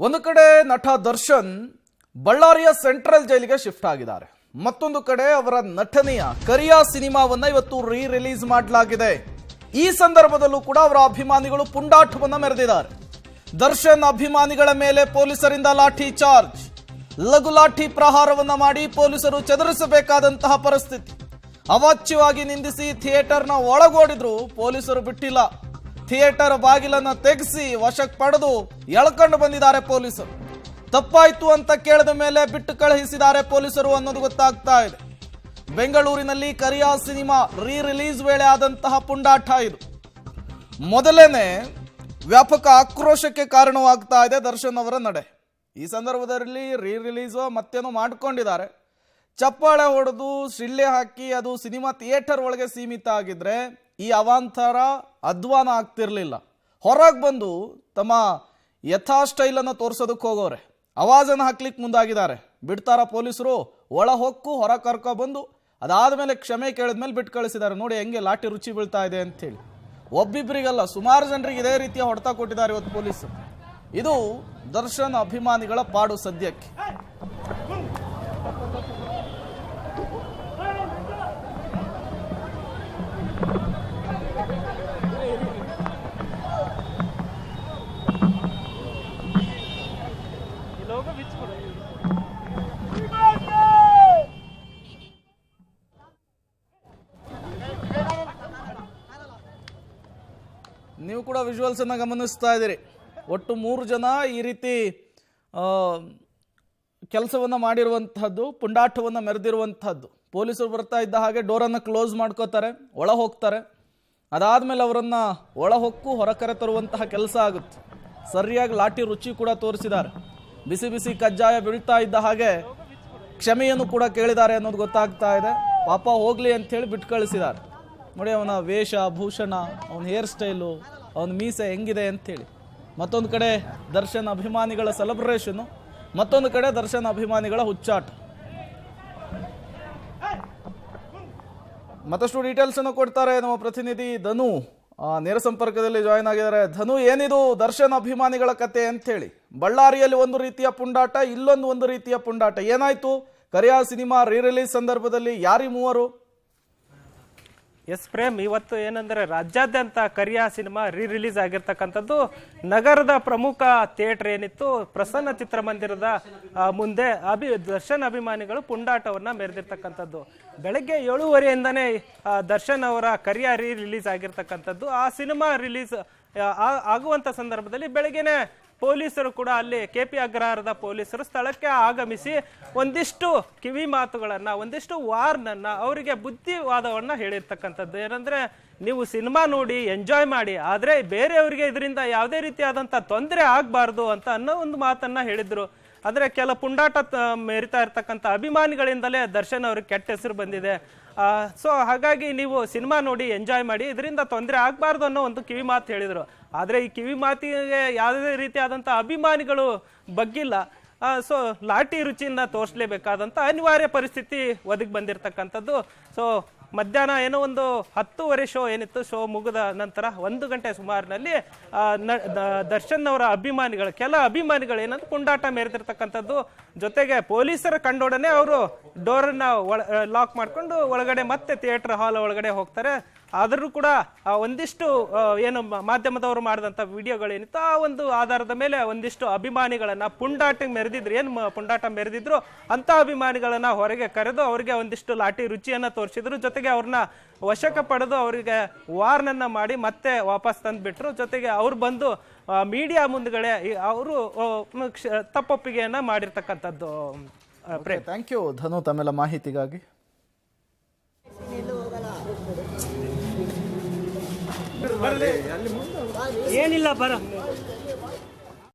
ಒಂದು ಕಡೆ ನಟ ದರ್ಶನ್ ಬಳ್ಳಾರಿಯ ಸೆಂಟ್ರಲ್ ಜೈಲಿಗೆ ಶಿಫ್ಟ್ ಆಗಿದ್ದಾರೆ. ಮತ್ತೊಂದು ಕಡೆ ಅವರ ನಟನೆಯ ಕರಿಯಾ ಸಿನಿಮಾವನ್ನ ಇವತ್ತು ರಿಲೀಸ್ ಮಾಡಲಾಗಿದೆ. ಈ ಸಂದರ್ಭದಲ್ಲೂ ಕೂಡ ಅವರ ಅಭಿಮಾನಿಗಳು ಪುಂಡಾಟವನ್ನ ಮೆರೆದಿದ್ದಾರೆ. ದರ್ಶನ್ ಅಭಿಮಾನಿಗಳ ಮೇಲೆ ಪೊಲೀಸರಿಂದ ಲಾಠಿ ಚಾರ್ಜ್, ಲಘು ಲಾಠಿ ಪ್ರಹಾರವನ್ನ ಮಾಡಿ ಪೊಲೀಸರು ಚದುರಿಸಬೇಕಾದಂತಹ ಪರಿಸ್ಥಿತಿ. ಅವಾಚ್ಯವಾಗಿ ನಿಂದಿಸಿ ಥಿಯೇಟರ್ನ ಒಳಗೋಡಿದ್ರು ಪೊಲೀಸರು ಬಿಟ್ಟಿಲ್ಲ. ಥಿಯೇಟರ್ ಬಾಗಿಲನ್ನ ತೆಗೆಸಿ ವಶಕ್ಕೆ ಪಡೆದು ಎಳ್ಕೊಂಡು ಬಂದಿದ್ದಾರೆ ಪೊಲೀಸರು. ತಪ್ಪಾಯ್ತು ಅಂತ ಕೇಳಿದ ಮೇಲೆ ಬಿಟ್ಟು ಕಳುಹಿಸಿದ್ದಾರೆ ಪೊಲೀಸರು ಅನ್ನೋದು ಗೊತ್ತಾಗ್ತಾ ಇದೆ. ಬೆಂಗಳೂರಿನಲ್ಲಿ ಕರಿಯಾ ಸಿನಿಮಾ ರಿಲೀಸ್ ವೇಳೆ ಆದಂತಹ ಪುಂಡಾಟ ಇದು. ಮೊದಲೇನೆ ವ್ಯಾಪಕ ಆಕ್ರೋಶಕ್ಕೆ ಕಾರಣವಾಗ್ತಾ ಇದೆ ದರ್ಶನ್ ಅವರ ನಡೆ. ಈ ಸಂದರ್ಭದಲ್ಲಿ ರಿಲೀಸ್ ಮತ್ತೇನೋ ಮಾಡ್ಕೊಂಡಿದ್ದಾರೆ. ಚಪ್ಪಾಳೆ ಹೊಡೆದು ಶಿಳ್ಳೆ ಹಾಕಿ ಅದು ಸಿನಿಮಾ ಥಿಯೇಟರ್ ಒಳಗೆ ಸೀಮಿತ ಆಗಿದ್ರೆ ಈ ಅವಾಂತರ ಅಧ್ವಾನ ಆಗ್ತಿರ್ಲಿಲ್ಲ. ಹೊರಗೆ ಬಂದು ತಮ್ಮ ಯಥಾ ಸ್ಟೈಲನ್ನು ತೋರ್ಸೋದಕ್ಕೆ ಹೋಗೋರೆ, ಅವಾಜನ್ನು ಹಾಕ್ಲಿಕ್ಕೆ ಮುಂದಾಗಿದ್ದಾರೆ. ಬಿಡ್ತಾರ ಪೊಲೀಸರು? ಒಳ ಹೊಕ್ಕು ಹೊರ ಕರ್ಕೊ ಬಂದು ಅದಾದ್ಮೇಲೆ ಕ್ಷಮೆ ಕೇಳಿದ್ಮೇಲೆ ಬಿಟ್ಟು ಕಳಿಸಿದ್ದಾರೆ. ನೋಡಿ ಹೆಂಗೆ ಲಾಠಿ ರುಚಿ ಬೀಳ್ತಾ ಇದೆ ಅಂತೇಳಿ. ಒಬ್ಬಿಬ್ಬರಿಗಲ್ಲ, ಸುಮಾರು ಜನರಿಗೆ ಇದೇ ರೀತಿಯ ಹೊಡೆತ ಕೊಟ್ಟಿದ್ದಾರೆ ಇವತ್ತು ಪೊಲೀಸರು. ಇದು ದರ್ಶನ್ ಅಭಿಮಾನಿಗಳ ಪಾಡು ಸದ್ಯಕ್ಕೆ. ನೀವು ಕೂಡ ವಿಜುವಲ್ಸ್ ಅನ್ನ ಗಮನಿಸ್ತಾ ಇದ್ದೀರಿ. ಒಟ್ಟು 3 ಜನ ಈ ರೀತಿ ಕೆಲಸವನ್ನ ಮಾಡಿರುವಂತಹದ್ದು, ಪುಂಡಾಟವನ್ನ ಮೆರೆದಿರುವಂತಹದ್ದು. ಪೊಲೀಸರು ಬರ್ತಾ ಇದ್ದ ಹಾಗೆ ಡೋರನ್ನು ಕ್ಲೋಸ್ ಮಾಡ್ಕೋತಾರೆ, ಒಳ ಹೋಗ್ತಾರೆ. ಅದಾದ್ಮೇಲೆ ಅವರನ್ನ ಒಳ ಹೊಕ್ಕು ಹೊರ ಕರೆ ತರುವಂತಹ ಕೆಲಸ ಆಗುತ್ತೆ. ಸರಿಯಾಗಿ ಲಾಠಿ ರುಚಿ ಕೂಡ ತೋರಿಸಿದ್ದಾರೆ. ಬಿಸಿ ಬಿಸಿ ಕಜ್ಜಾಯ ಬೀಳ್ತಾ ಇದ್ದ ಹಾಗೆ ಕ್ಷಮೆಯನ್ನು ಕೂಡ ಕೇಳಿದ್ದಾರೆ ಅನ್ನೋದು ಗೊತ್ತಾಗ್ತಾ ಇದೆ. ಪಾಪ ಹೋಗ್ಲಿ ಅಂತ ಹೇಳಿ ಬಿಟ್ಟು ಕಳಿಸಿದ್ದಾರೆ. ನೋಡಿ ಅವನ ವೇಷ ಭೂಷಣ, ಅವನ ಹೇರ್ ಸ್ಟೈಲು, ಅವನ ಮೀಸೆ ಹೆಂಗಿದೆ ಅಂತೇಳಿ. ಮತ್ತೊಂದು ಕಡೆ ದರ್ಶನ್ ಅಭಿಮಾನಿಗಳ ಸೆಲೆಬ್ರೇಷನು, ಮತ್ತೊಂದು ಕಡೆ ದರ್ಶನ್ ಅಭಿಮಾನಿಗಳ ಹುಚ್ಚಾಟ. ಮತ್ತಷ್ಟು ಡೀಟೇಲ್ಸ್ ಅನ್ನು ಕೊಡ್ತಾರೆ ನಮ್ಮ ಪ್ರತಿನಿಧಿ ಧನು. ನೇರ ಸಂಪರ್ಕದಲ್ಲಿ ಜಾಯಿನ್ ಆಗಿದ್ದಾರೆ. ಧನು, ಏನಿದು ದರ್ಶನ್ ಅಭಿಮಾನಿಗಳ ಕತೆ ಅಂತ ಹೇಳಿ? ಬಳ್ಳಾರಿಯಲ್ಲಿ ಒಂದು ರೀತಿಯ ಪುಂಡಾಟ, ಇಲ್ಲೊಂದು ರೀತಿಯ ಪುಂಡಾಟ. ಏನಾಯ್ತು? ಕರಿಯಾ ಸಿನಿಮಾ ರಿಲೀಸ್ ಸಂದರ್ಭದಲ್ಲಿ ಯಾರಿ ಮೂವರು? ಎಸ್ ಪ್ರೇಮ್, ಇವತ್ತು ಏನಂದ್ರೆ ರಾಜ್ಯಾದ್ಯಂತ ಕರಿಯಾ ಸಿನಿಮಾ ರಿಲೀಸ್ ಆಗಿರ್ತಕ್ಕಂಥದ್ದು. ನಗರದ ಪ್ರಮುಖ ಥಿಯೇಟರ್ ಏನಿತ್ತು ಪ್ರಸನ್ನ ಚಿತ್ರಮಂದಿರದ ಮುಂದೆ ದರ್ಶನ್ ಅಭಿಮಾನಿಗಳು ಪುಂಡಾಟವನ್ನ ಮೆರೆದಿರ್ತಕ್ಕಂಥದ್ದು. ಬೆಳಗ್ಗೆ 7:30ಇಂದನೇ ದರ್ಶನ್ ಅವರ ಕರಿಯಾ ರಿಲೀಸ್ ಆಗಿರ್ತಕ್ಕಂಥದ್ದು. ಆ ಸಿನಿಮಾ ರಿಲೀಸ್ ಆಗುವಂತ ಸಂದರ್ಭದಲ್ಲಿ ಬೆಳಗ್ಗೆನೆ ಪೊಲೀಸರು ಕೂಡ ಅಲ್ಲಿ ಕೆಪಿ ಅಗ್ರಹಾರದ ಪೊಲೀಸರು ಸ್ಥಳಕ್ಕೆ ಆಗಮಿಸಿ ಒಂದಿಷ್ಟು ಕಿವಿ ಮಾತುಗಳನ್ನ, ಒಂದಿಷ್ಟು ವಾರ್ನನ್ನ, ಅವರಿಗೆ ಬುದ್ಧಿವಾದವನ್ನ ಹೇಳಿರ್ತಕ್ಕಂಥದ್ದು. ಏನಂದ್ರೆ, ನೀವು ಸಿನಿಮಾ ನೋಡಿ ಎಂಜಾಯ್ ಮಾಡಿ, ಆದ್ರೆ ಬೇರೆಯವರಿಗೆ ಇದರಿಂದ ಯಾವುದೇ ರೀತಿಯಾದಂತ ತೊಂದರೆ ಆಗ್ಬಾರ್ದು ಅಂತ ಅನ್ನೋ ಒಂದು ಮಾತನ್ನ ಹೇಳಿದ್ರು. ಆದ್ರೆ ಕೆಲ ಪುಂಡಾಟ ಮೆರಿತಾ ಇರ್ತಕ್ಕಂಥ ಅಭಿಮಾನಿಗಳಿಂದಲೇ ದರ್ಶನ್ ಅವ್ರಿಗೆ ಕೆಟ್ಟ ಹೆಸರು ಬಂದಿದೆ. ಸೊ ಹಾಗಾಗಿ ನೀವು ಸಿನಿಮಾ ನೋಡಿ ಎಂಜಾಯ್ ಮಾಡಿ, ಇದರಿಂದ ತೊಂದರೆ ಆಗ್ಬಾರ್ದು ಅನ್ನೋ ಒಂದು ಕಿವಿ ಮಾತು ಹೇಳಿದ್ರು. ಆದ್ರೆ ಈ ಕಿವಿ ಮಾತಿಗೆ ಯಾವುದೇ ರೀತಿಯಾದಂಥ ಅಭಿಮಾನಿಗಳು ಬಗ್ಗಿಲ್ಲ. ಸೊ ಲಾಠಿ ರುಚಿಯಿಂದ ತೋರಿಸಲೇಬೇಕಾದಂಥ ಅನಿವಾರ್ಯ ಪರಿಸ್ಥಿತಿ ಒದಗಿ ಬಂದಿರತಕ್ಕಂಥದ್ದು. ಸೊ ಮಧ್ಯಾಹ್ನ ಏನೋ ಒಂದು 10:30 ಶೋ ಏನಿತ್ತು, ಶೋ ಮುಗಿದ ನಂತರ 1 ಗಂಟೆ ಸುಮಾರಿನಲ್ಲಿ ದರ್ಶನ್ ಅವರ ಅಭಿಮಾನಿಗಳು, ಕೆಲ ಅಭಿಮಾನಿಗಳು ಏನಂತ ಪುಂಡಾಟ ಮೆರೆದಿರ್ತಕ್ಕಂಥದ್ದು. ಜೊತೆಗೆ ಪೊಲೀಸರ ಕಂಡೊಡನೆ ಅವರು ಡೋರನ್ನ ಲಾಕ್ ಮಾಡ್ಕೊಂಡು ಒಳಗಡೆ ಮತ್ತೆ ಥಿಯೇಟರ್ ಹಾಲ್ ಒಳಗಡೆ ಹೋಗ್ತಾರೆ. ಆದರೂ ಕೂಡ ಒಂದಿಷ್ಟು ಏನು ಮಾಧ್ಯಮದವರು ಮಾಡಿದಂಥ ವಿಡಿಯೋಗಳೇನಿತ್ತು ಆ ಒಂದು ಆಧಾರದ ಮೇಲೆ ಒಂದಿಷ್ಟು ಅಭಿಮಾನಿಗಳನ್ನ ಪುಂಡಾಟ ಮೆರೆದಿದ್ರು, ಏನು ಪುಂಡಾಟ ಮೆರೆದಿದ್ರು ಅಂತ ಅಭಿಮಾನಿಗಳನ್ನ ಹೊರಗೆ ಕರೆದು ಅವರಿಗೆ ಒಂದಿಷ್ಟು ಲಾಠಿ ರುಚಿಯನ್ನ ತೋರಿಸಿದ್ರು. ಜೊತೆಗೆ ಅವ್ರನ್ನ ವಶಕ್ಕೆ ಪಡೆದು ಅವರಿಗೆ ವಾರ್ನನ್ನ ಮಾಡಿ ಮತ್ತೆ ವಾಪಸ್ ತಂದ್ಬಿಟ್ರು. ಜೊತೆಗೆ ಅವ್ರು ಬಂದು ಮೀಡಿಯಾ ಮುಂದ್ಗಡೆ ಅವರು ತಪ್ಪೊಪ್ಪಿಗೆಯನ್ನ ಮಾಡಿರ್ತಕ್ಕಂಥದ್ದು. ಥ್ಯಾಂಕ್ ಯು ಧನು ತಮ್ಮೆಲ್ಲ ಮಾಹಿತಿಗಾಗಿ. ಏನಿಲ್ಲ ಬರ